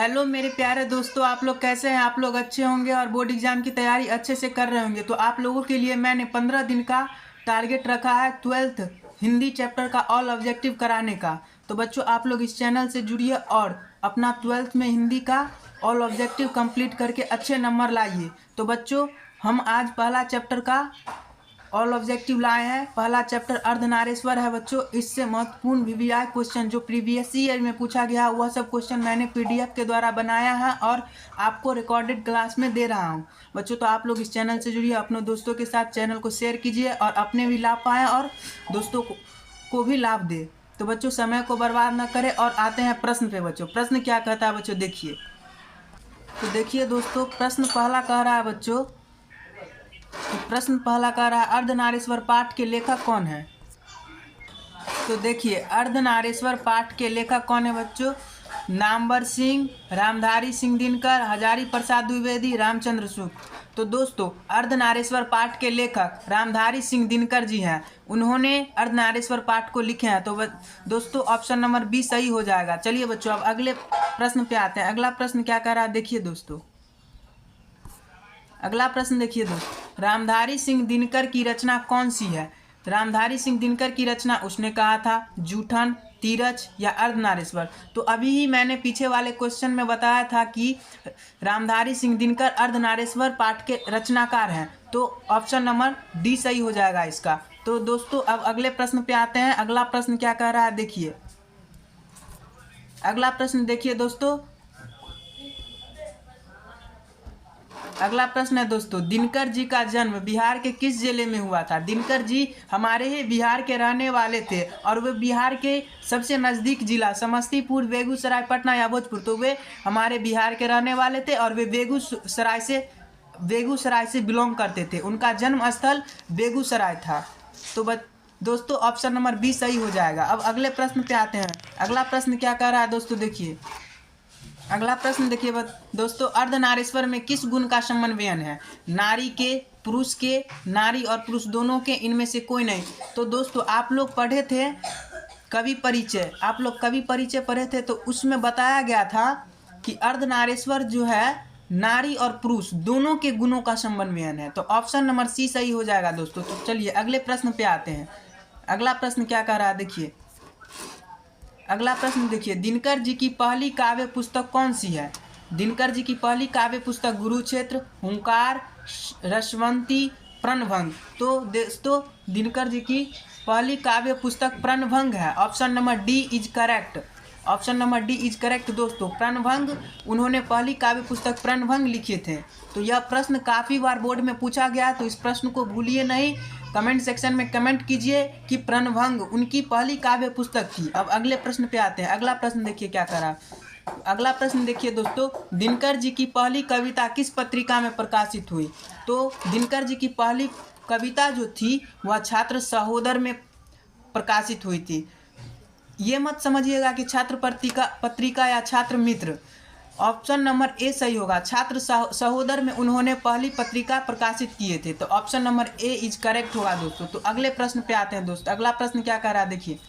Hello मेरे प्यारे दोस्तों, आप लोग कैसे हैं। आप लोग अच्छे होंगे और बोर्ड एग्जाम की तैयारी अच्छे से कर रहे होंगे। तो आप लोगों के लिए मैंने 15 दिन का टारगेट रखा है 12th हिंदी चैप्टर का ऑल ऑब्जेक्टिव कराने का। तो बच्चों आप लोग इस चैनल से जुड़िए और अपना 12th में हिंदी का ऑल ऑब्जेक्टिव कंप्लीट करके अच्छे नंबर लाइए। तो बच्चों हम आज पहला चैप्टर का ऑल ऑब्जेक्टिव लाए हैं। पहला चैप्टर अर्धनारीश्वर है बच्चों। इससे महत्वपूर्ण वीवीआई क्वेश्चन जो प्रीवियस ईयर में पूछा गया वह सब क्वेश्चन मैंने पीडीएफ के द्वारा बनाया है और आपको रिकॉर्डेड क्लास में दे रहा हूं बच्चों। तो आप लोग इस चैनल से जुड़िए, अपने दोस्तों के साथ चैनल को शेयर कीजिए और अपने भी लाभ पाएँ और दोस्तों को भी लाभ दे। तो बच्चों समय को बर्बाद न करें और आते हैं प्रश्न पे। बच्चों प्रश्न क्या कहता है बच्चों देखिए। तो देखिए दोस्तों प्रश्न पहला कह रहा है बच्चों, प्रश्न पहला कह रहा है अर्धनारीश्वर पाठ के लेखक कौन है। तो देखिए अर्धनारीश्वर पाठ के लेखक कौन है बच्चों। नामवर सिंह, रामधारी सिंह दिनकर, हजारी प्रसाद द्विवेदी, रामचंद्र शुक्ल। तो दोस्तों अर्धनारीश्वर पाठ के लेखक रामधारी सिंह दिनकर जी हैं। उन्होंने अर्धनारीश्वर पाठ को लिखे हैं। तो दोस्तों ऑप्शन नंबर बी सही हो जाएगा। चलिए बच्चों अब अगले प्रश्न पे आते हैं। अगला प्रश्न क्या कह रहा है देखिए दोस्तों। अगला प्रश्न देखिए दोस्तों, रामधारी सिंह दिनकर की रचना कौन सी है। रामधारी सिंह दिनकर की रचना उसने कहा था जूठन, तीरच या अर्धनारीश्वर। तो अभी ही मैंने पीछे वाले क्वेश्चन में बताया था कि रामधारी सिंह दिनकर अर्धनारीश्वर पाठ के रचनाकार हैं। तो ऑप्शन नंबर डी सही हो जाएगा इसका। तो दोस्तों अब अगले प्रश्न पे आते हैं। अगला प्रश्न क्या कह रहा है देखिए। अगला प्रश्न देखिए दोस्तों। अगला प्रश्न है दोस्तों, दिनकर जी का जन्म बिहार के किस जिले में हुआ था। दिनकर जी हमारे ही बिहार के रहने वाले थे और वे बिहार के सबसे नज़दीक जिला समस्तीपुर, बेगूसराय, पटना या भोजपुर। तो वे हमारे बिहार के रहने वाले थे और वे बेगूसराय से बिलोंग करते थे। उनका जन्म स्थल बेगूसराय था। तो दोस्तों ऑप्शन नंबर बी सही हो जाएगा। अब अगले प्रश्न पे आते हैं। अगला प्रश्न क्या कह रहा है दोस्तों देखिए। अगला प्रश्न देखिए दोस्तों, अर्धनारीश्वर में किस गुण का समन्वयन है। नारी के, पुरुष के, नारी और पुरुष दोनों के, इनमें से कोई नहीं। तो दोस्तों आप लोग पढ़े थे कवि परिचय, आप लोग कवि परिचय पढ़े थे तो उसमें बताया गया था कि अर्धनारीश्वर जो है नारी और पुरुष दोनों के गुणों का समन्वयन है। तो ऑप्शन नंबर सी सही हो जाएगा दोस्तों। तो चलिए अगले प्रश्न पे आते हैं। अगला प्रश्न क्या कह रहा है देखिए। अगला प्रश्न देखिए, दिनकर जी की पहली काव्य पुस्तक कौन सी है। दिनकर जी की पहली काव्य पुस्तक गुरुक्षेत्र, हुंकार, रसवंती, प्रणभंग। तो दोस्तों दिनकर जी की पहली काव्य पुस्तक प्रणभंग है। Option number D is correct. Option number D is correct दोस्तों। प्रणभंग, उन्होंने पहली काव्य पुस्तक प्रणभंग लिखे थे। तो यह प्रश्न काफ़ी बार बोर्ड में पूछा गया, तो इस प्रश्न को भूलिए नहीं। कमेंट सेक्शन में कमेंट कीजिए कि प्रणभंग उनकी पहली काव्य पुस्तक थी। अब अगले प्रश्न पे आते हैं। अगला प्रश्न देखिए क्या करा। अगला प्रश्न देखिए दोस्तों, दिनकर जी की पहली कविता किस पत्रिका में प्रकाशित हुई। तो दिनकर जी की पहली कविता जो थी वह छात्र सहोदर में प्रकाशित हुई थी। ये मत समझिएगा कि छात्र पत्रिका या छात्र मित्र। ऑप्शन नंबर ए सही होगा। छात्र सहोदर में उन्होंने पहली पत्रिका प्रकाशित किए थे। तो option number A is correct होगा दोस्तों। तो अगले प्रश्न पे आते हैं दोस्तों। अगला प्रश्न क्या कह रहा है देखिए।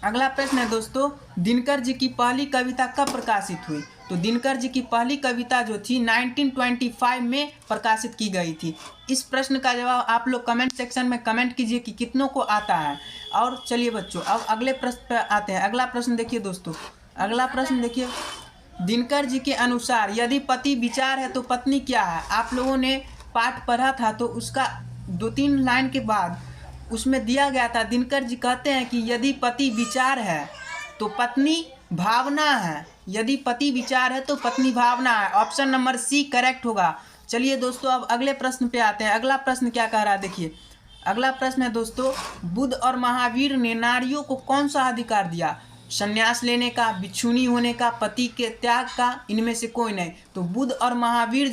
अगला प्रश्न है दोस्तों, दिनकर जी की पहली कविता कब प्रकाशित हुई। तो दिनकर जी की पहली कविता जो थी 1925 में प्रकाशित की गई थी। इस प्रश्न का जवाब आप लोग कमेंट सेक्शन में कमेंट कीजिए कि कितनों को आता है। और चलिए बच्चों अब अगले प्रश्न पर आते हैं। अगला प्रश्न देखिए दोस्तों। अगला प्रश्न देखिए, दिनकर जी के अनुसार यदि पति विचार है तो पत्नी क्या है। आप लोगों ने पाठ पढ़ा था तो उसका 2-3 लाइन के बाद उसमें दिया गया था। दिनकर जी कहते हैं कि यदि पति विचार है तो पत्नी भावना है। यदि पति विचार है तो पत्नी भावना है। ऑप्शन नंबर सी करेक्ट होगा। चलिए दोस्तों अब अगले प्रश्न पे आते हैं। अगला प्रश्न क्या कह रहा है देखिए। अगला प्रश्न है दोस्तों, बुद्ध और महावीर ने नारियों को कौन सा अधिकार दिया। संन्यास लेने का, बिच्छुनी होने का, पति के त्याग का, इनमें से कोई नहीं। तो बुद्ध और महावीर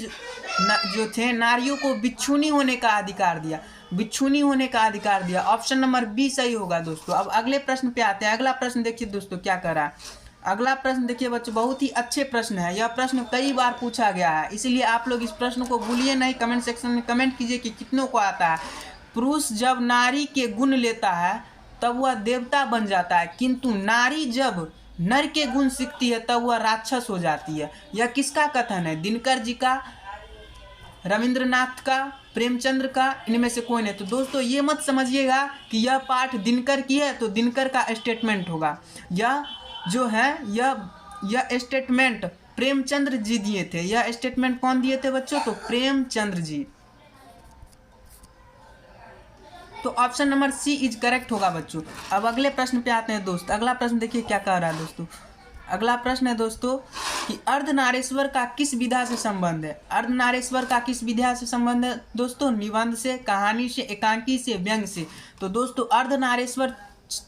जो थे नारियों को बिच्छुनी होने का अधिकार दिया। बिच्छुनी होने का अधिकार दिया। ऑप्शन नंबर बी सही होगा दोस्तों। अब अगले प्रश्न पे आते हैं। अगला प्रश्न देखिए दोस्तों क्या कर रहा है। अगला प्रश्न देखिए बच्चों, बहुत ही अच्छे प्रश्न है। यह प्रश्न कई बार पूछा गया है, इसलिए आप लोग इस प्रश्न को भूलिए नहीं। कमेंट सेक्शन में कमेंट कीजिए कि कितनों को आता है। पुरुष जब नारी के गुण लेता है तब वह देवता बन जाता है, किंतु नारी जब नर के गुण सीखती है तब वह राक्षस हो जाती है। यह किसका कथन है? दिनकर जी का, रविंद्रनाथ का, प्रेमचंद्र का, इनमें से कोई नहीं। तो दोस्तों ये मत समझिएगा कि यह पाठ दिनकर की है तो दिनकर का स्टेटमेंट होगा। यह जो है यह स्टेटमेंट प्रेमचंद्र जी दिए थे। यह स्टेटमेंट कौन दिए थे बच्चों? तो प्रेमचंद्र जी। तो option number C is correct होगा बच्चों। अब अगले प्रश्न पे आते हैं दोस्त। अगला प्रश्न देखिए क्या कह रहा है दोस्तों। अगला प्रश्न है दोस्तों कि अर्धनारीश्वर का किस विधा से संबंध है? अर्धनारीश्वर का किस विधा से संबंध है दोस्तों? निबंध से, कहानी से, एकांकी से, व्यंग से। तो दोस्तों अर्धनारीश्वर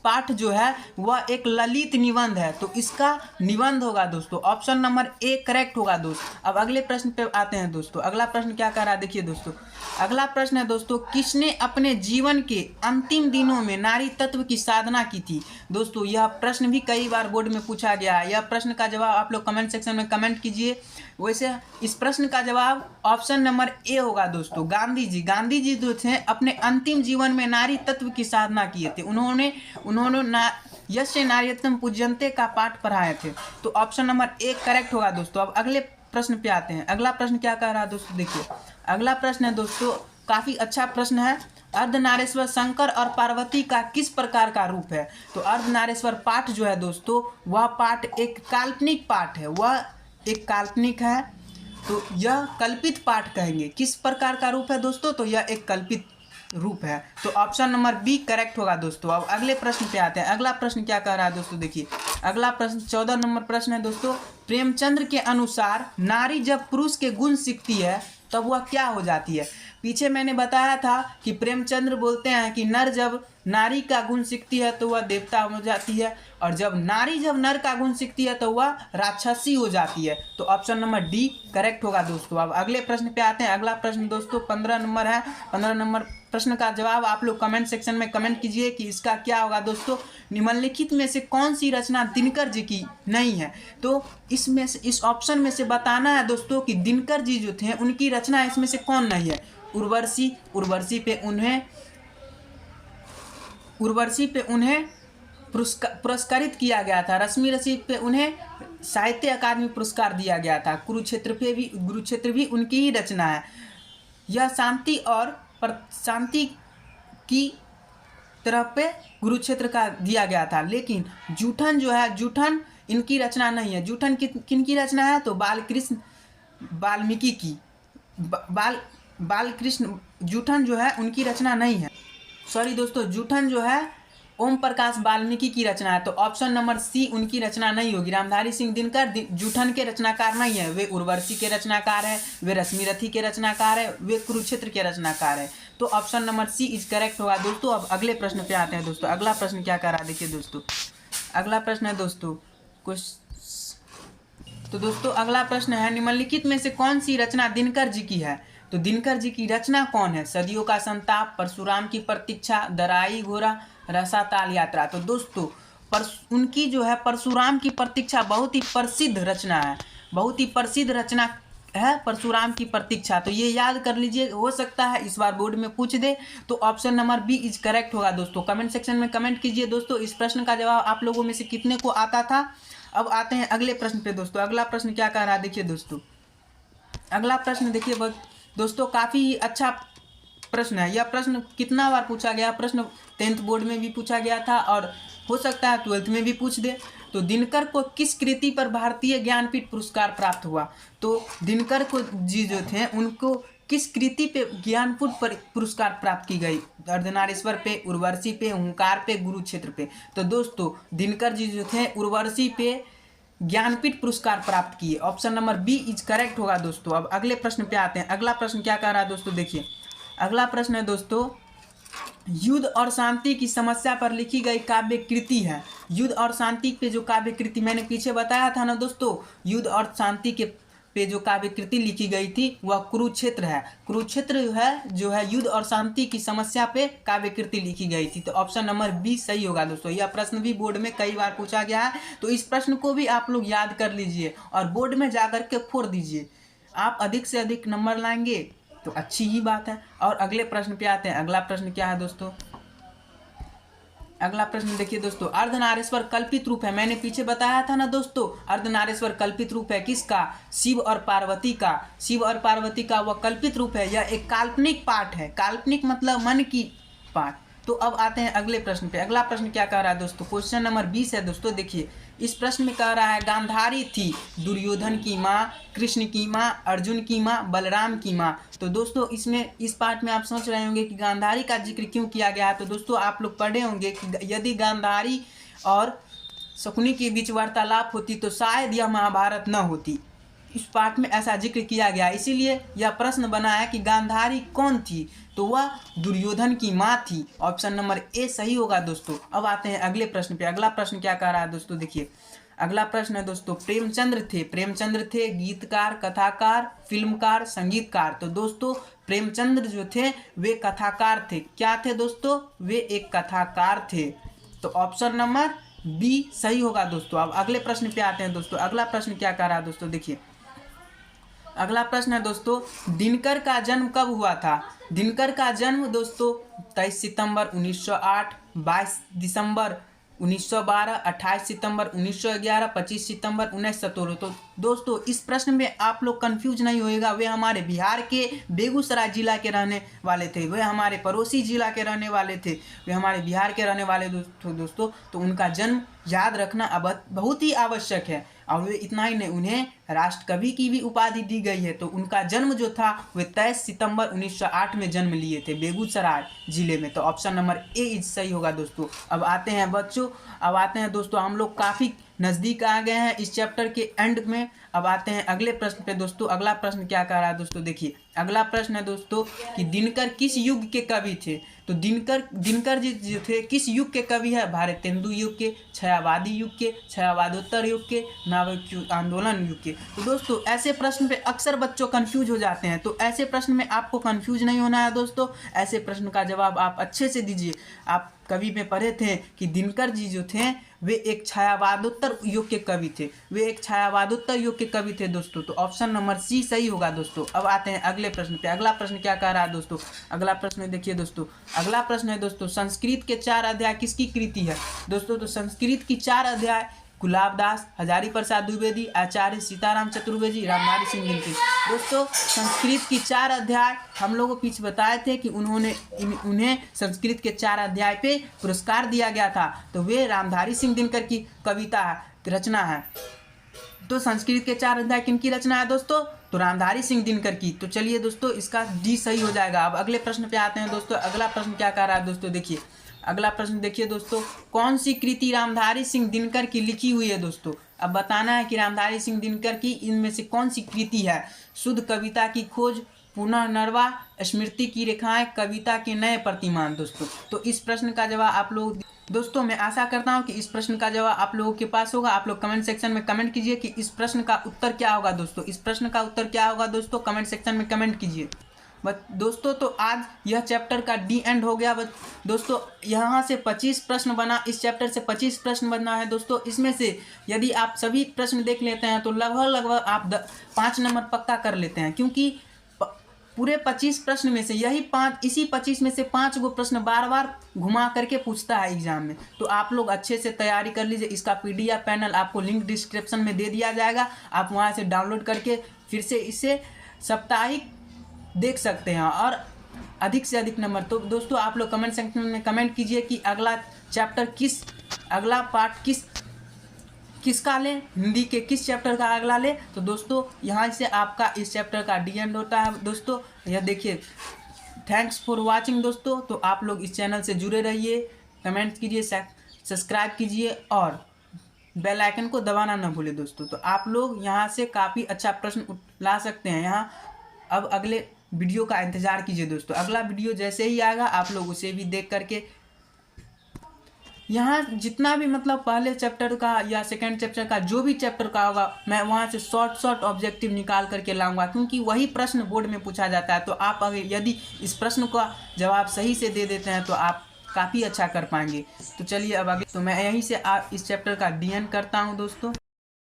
पाठ जो है वह एक ललित निबंध है, तो इसका निबंध होगा दोस्तों। ऑप्शन नंबर ए करेक्ट होगा दोस्त। अब अगले प्रश्न पे आते हैं दोस्तों। अगला प्रश्न क्या कह रहा है देखिए दोस्तों। अगला प्रश्न है दोस्तों, किसने अपने जीवन के अंतिम दिनों में नारी तत्व की साधना की थी? दोस्तों यह प्रश्न भी कई बार बोर्ड में पूछा गया है। यह प्रश्न का जवाब आप लोग कमेंट सेक्शन में कमेंट कीजिए। वैसे इस प्रश्न का जवाब ऑप्शन नंबर ए होगा दोस्तों, गांधी जी। गांधी जी जो थे अपने अंतिम जीवन में नारी तत्व की साधना किए थे। उन्होंने यस्य नार्यतम पूज्यन्ते का पाठ पढ़ाए थे। तो ऑप्शन नंबर ए करेक्ट होगा दोस्तों। अब अगले प्रश्न पे आते हैं। अगला प्रश्न क्या कह रहा है दोस्तों देखिए। अगला प्रश्न है दोस्तों, काफी अच्छा प्रश्न है। अर्धनारीश्वर शंकर और पार्वती का किस प्रकार का रूप है? तो अर्धनारीश्वर पाठ जो है दोस्तों वह पाठ एक काल्पनिक पाठ है। वह एक काल्पनिक है, तो यह कल्पित पाठ कहेंगे। किस प्रकार का रूप है दोस्तों? तो यह एक कल्पित रूप है। तो ऑप्शन नंबर बी करेक्ट होगा दोस्तों। अब अगले प्रश्न पे आते हैं। अगला प्रश्न क्या कह रहा है दोस्तों देखिए। अगला प्रश्न 14 नंबर प्रश्न है दोस्तों, प्रेमचंद्र के अनुसार नारी जब पुरुष के गुण सीखती है तब वह क्या हो जाती है? पीछे मैंने बताया था कि प्रेमचंद्र बोलते हैं कि नर जब नारी का गुण सीखती है तो वह देवता हो जाती है, और जब नर का गुण सीखती है तो वह राक्षसी हो जाती है। तो ऑप्शन नंबर डी करेक्ट होगा दोस्तों। अब अगले प्रश्न पे आते हैं। अगला प्रश्न दोस्तों 15 नंबर है। 15 नंबर प्रश्न का जवाब आप लोग कमेंट सेक्शन में कमेंट कीजिए कि इसका क्या होगा दोस्तों। निम्नलिखित में से कौन सी रचना दिनकर जी की नहीं है? तो इसमें से, इस ऑप्शन में से बताना है दोस्तों कि दिनकर जी जो थे उनकी रचना इसमें से कौन नहीं है। उर्वशी पे उन्हें पुरस्कारित किया गया था। रश्मि रसी पे उन्हें साहित्य अकादमी पुरस्कार दिया गया था। कुरुक्षेत्र भी उनकी ही रचना है। यह शांति की तरफ पे कुरुक्षेत्र का दिया गया था। लेकिन जूठन जो है, जूठन इनकी रचना नहीं है। जूठन किन की रचना है? तो वाल्मीकि की। बालकृष्ण जूठन जो है उनकी रचना नहीं है। सॉरी दोस्तों, जूठन जो है ओम प्रकाश वाल्मीकि की रचना है। तो ऑप्शन नंबर सी उनकी रचना नहीं होगी। रामधारी सिंह दिनकर जूठन के रचनाकार नहीं है। वे उर्वशी के रचनाकार है, वे रश्मि रथी के रचनाकार है, वे कुरुक्षेत्र के रचनाकार है। तो option number C is correct होगा दोस्तों। अब अगले प्रश्न पे आते हैं दोस्तों। अगला प्रश्न क्या कह रहा है देखिए दोस्तों। अगला प्रश्न है दोस्तों तो दोस्तों अगला प्रश्न है, निम्नलिखित में से कौन सी रचना दिनकर जी की है? तो दिनकर जी की रचना कौन है? सदियों का संताप, परशुराम की प्रतीक्षा, दराई घोड़ा, रसाताल यात्रा। तो दोस्तों उनकी जो है परशुराम की प्रतीक्षा बहुत ही प्रसिद्ध रचना है। बहुत ही प्रसिद्ध रचना है परशुराम की प्रतीक्षा। तो ये याद कर लीजिए, हो सकता है इस बार बोर्ड में पूछ दे। तो option number B is correct होगा दोस्तों। कमेंट सेक्शन में कमेंट कीजिए दोस्तों इस प्रश्न का जवाब आप लोगों में से कितने को आता था। अब आते हैं अगले प्रश्न पे दोस्तों। अगला प्रश्न क्या कह रहा है देखिए दोस्तों। अगला प्रश्न देखिए दोस्तों, काफ़ी अच्छा प्रश्न है। यह प्रश्न कितना बार पूछा गया? प्रश्न 10th बोर्ड में भी पूछा गया था और हो सकता है 12th में भी पूछ दे। तो दिनकर को किस कृति पर भारतीय ज्ञानपीठ पुरस्कार प्राप्त हुआ? तो दिनकर को जी जो थे उनको किस कृति पे ज्ञानपीठ पुरस्कार प्राप्त की गई? अर्धनारीश्वर पे, उर्वशी पे, हुंकार पे, कुरुक्षेत्र पे। तो दोस्तों दिनकर जी जो थे उर्वशी पे ज्ञानपीठ पुरस्कार प्राप्त किए। Option number B is correct होगा दोस्तों। अब अगले प्रश्न पे आते हैं। अगला प्रश्न क्या कह रहा है दोस्तों देखिए। अगला प्रश्न है दोस्तों, युद्ध और शांति की समस्या पर लिखी गई काव्य कृति है। युद्ध और शांति पे जो काव्य कृति मैंने पीछे बताया था ना दोस्तों, युद्ध और शांति के पे जो काव्य कृति लिखी गई थी वह कुरुक्षेत्र है। कुरुक्षेत्र जो है युद्ध और शांति की समस्या पे काव्य कृति लिखी गई थी। तो ऑप्शन नंबर बी सही होगा दोस्तों। यह प्रश्न भी बोर्ड में कई बार पूछा गया है, तो इस प्रश्न को भी आप लोग याद कर लीजिए और बोर्ड में जाकर के फोड़ दीजिए। आप अधिक से अधिक नंबर लाएंगे तो अच्छी ही बात है। और अगले प्रश्न पे आते हैं। अगला प्रश्न क्या है दोस्तों। अगला प्रश्न देखिए दोस्तों, अर्धनारीश्वर कल्पित रूप है। मैंने पीछे बताया था ना दोस्तों, अर्धनारीश्वर कल्पित रूप है किसका? शिव और पार्वती का। शिव और पार्वती का वह कल्पित रूप है। यह एक काल्पनिक पाठ है। काल्पनिक मतलब मन की पाठ। तो अब आते हैं अगले प्रश्न पे। अगला प्रश्न क्या कह रहा है दोस्तों? क्वेश्चन नंबर 20 है दोस्तों। देखिए इस प्रश्न में कह रहा है, गांधारी थी दुर्योधन की माँ, कृष्ण की माँ, अर्जुन की माँ, बलराम की माँ। तो दोस्तों इसमें इस पार्ट में आप सोच रहे होंगे कि गांधारी का जिक्र क्यों किया गया है। तो दोस्तों आप लोग पढ़े होंगे कि यदि गांधारी और शकुनी के बीच वार्तालाप होती तो शायद यह महाभारत न होती। इस पाठ में ऐसा जिक्र किया गया, इसीलिए यह प्रश्न बना है कि गांधारी कौन थी। तो वह दुर्योधन की माँ थी। ऑप्शन नंबर ए सही होगा दोस्तों। अब आते हैं अगले प्रश्न पे। अगला प्रश्न क्या कह रहा है दोस्तों? देखिए अगला प्रश्न है दोस्तों, प्रेमचंद्र थे गीतकार, कथाकार, फिल्मकार, संगीतकार। तो दोस्तों प्रेमचंद्र जो थे वे कथाकार थे। क्या थे दोस्तों? वे एक कथाकार थे। तो ऑप्शन नंबर बी सही होगा दोस्तों। अब अगले प्रश्न पे आते हैं दोस्तों। अगला प्रश्न क्या कह रहा है दोस्तों? देखिए अगला प्रश्न है दोस्तों, दिनकर का जन्म कब हुआ था? दिनकर का जन्म दोस्तों 23 सितंबर 1908, 22 दिसंबर 1912, 28 सितंबर 1911, 25 सितंबर 1917। तो दोस्तों इस प्रश्न में आप लोग कंफ्यूज नहीं होएगा। वे हमारे बिहार के बेगूसराय जिला के रहने वाले थे। वे हमारे पड़ोसी जिला के रहने वाले थे। वे हमारे बिहार के रहने वाले दोस्तों। तो उनका जन्म याद रखना बहुत ही आवश्यक है। और वे इतना ही नहीं, उन्हें राष्ट्रकवि की भी उपाधि दी गई है। तो उनका जन्म जो था वे 23 सितंबर 1908 में जन्म लिए थे बेगूसराय जिले में। तो ऑप्शन नंबर ए सही होगा दोस्तों। अब आते हैं बच्चों, अब आते हैं दोस्तों, हम लोग काफ़ी नज़दीक आ गए हैं इस चैप्टर के एंड में। अब आते हैं अगले प्रश्न पे दोस्तों। अगला प्रश्न क्या कह रहा है दोस्तों? देखिए अगला प्रश्न है दोस्तों कि दिनकर किस युग के कवि थे? तो दिनकर जी जो थे किस युग के कवि है? भारतेंदु युग के, छायावादी युग के, छायावादोत्तर युग के, नाविक आंदोलन युग के। तो दोस्तों ऐसे प्रश्न पे अक्सर बच्चों कंफ्यूज हो जाते हैं। तो ऐसे प्रश्न में आपको कंफ्यूज नहीं होना है दोस्तों। ऐसे प्रश्न का जवाब आप अच्छे से दीजिए। आप कवि में पढ़े थे कि दिनकर जी जो थे वे एक छायावादोत्तर युग के कवि थे। वे एक छायावादोत्तर युग के कवि थे दोस्तों। तो ऑप्शन नंबर सी सही होगा दोस्तों। अब आते हैं अगले प्रश्न पे। अगला प्रश्न क्या कह रहा है दोस्तों? अगला प्रश्न देखिए दोस्तों, अगला प्रश्न है दोस्तों, संस्कृत के 4 अध्याय किसकी कृति है? दोस्तों तो संस्कृत की 4 अध्याय गुलाबदास, हजारी प्रसाद द्विवेदी, आचार्य सीताराम चतुर्वेदी, रामधारी सिंह दिनकर। दोस्तों संस्कृत की 4 अध्याय हम लोगों को पीछे बताए थे कि उन्हें संस्कृत के 4 अध्याय पे पुरस्कार दिया गया था। तो वे रामधारी सिंह दिनकर की कविता रचना है। तो संस्कृत के 4 अध्याय किनकी रचना है दोस्तों? तो रामधारी सिंह दिनकर की। तो चलिए दोस्तों इसका डी सही हो जाएगा। अब अगले प्रश्न पे आते हैं दोस्तों। अगला प्रश्न क्या कह रहा है दोस्तों? देखिए अगला प्रश्न देखिए दोस्तों, कौन सी कृति रामधारी सिंह दिनकर की लिखी हुई है दोस्तों? अब बताना है कि रामधारी सिंह दिनकर की इनमें से कौन सी कृति है। शुद्ध कविता की खोज, पुनः नरवा, स्मृति की रेखाएं, कविता के नए प्रतिमान। दोस्तों तो इस प्रश्न का जवाब आप लोग, दोस्तों मैं आशा करता हूं कि इस प्रश्न का जवाब आप लोगों के पास होगा। आप लोग कमेंट सेक्शन में कमेंट कीजिए कि इस प्रश्न का उत्तर क्या होगा दोस्तों। इस प्रश्न का उत्तर क्या होगा दोस्तों? कमेंट सेक्शन में कमेंट कीजिए। बस दोस्तों तो आज यह चैप्टर का डी एंड हो गया। बस दोस्तों यहाँ से 25 प्रश्न बना, इस चैप्टर से 25 प्रश्न बना है दोस्तों। इसमें से यदि आप सभी प्रश्न देख लेते हैं तो लगभग आप 5 नंबर पक्का कर लेते हैं। क्योंकि पूरे 25 प्रश्न में से इसी 25 में से 5 गो प्रश्न बार बार घुमा करके पूछता है एग्जाम में। तो आप लोग अच्छे से तैयारी कर लीजिए। इसका PDF पैनल आपको लिंक डिस्क्रिप्शन में दे दिया जाएगा। आप वहाँ से डाउनलोड करके फिर से इसे साप्ताहिक देख सकते हैं और अधिक से अधिक नंबर। तो दोस्तों आप लोग कमेंट सेक्शन में कमेंट कीजिए कि अगला पार्ट किसका लें, हिंदी के किस चैप्टर का अगला लें। तो दोस्तों यहाँ से आपका इस चैप्टर का डी एंड होता है दोस्तों। यह देखिए, थैंक्स फॉर वाचिंग दोस्तों। तो आप लोग इस चैनल से जुड़े रहिए, कमेंट कीजिए, सब्सक्राइब कीजिए और बेल आइकन को दबाना ना भूलें दोस्तों। तो आप लोग यहाँ से काफ़ी अच्छा प्रश्न ला सकते हैं यहाँ। अब अगले वीडियो का इंतज़ार कीजिए दोस्तों। अगला वीडियो जैसे ही आएगा आप लोग उसे भी देख करके यहाँ जितना भी मतलब पहले चैप्टर का या सेकंड चैप्टर का जो भी चैप्टर का होगा मैं वहाँ से शॉर्ट ऑब्जेक्टिव निकाल करके लाऊंगा। क्योंकि वही प्रश्न बोर्ड में पूछा जाता है। तो आप अगर यदि इस प्रश्न का जवाब सही से दे देते हैं तो आप काफ़ी अच्छा कर पाएंगे। तो चलिए अब आगे, तो मैं यहीं से इस चैप्टर का डी एंड करता हूँ दोस्तों।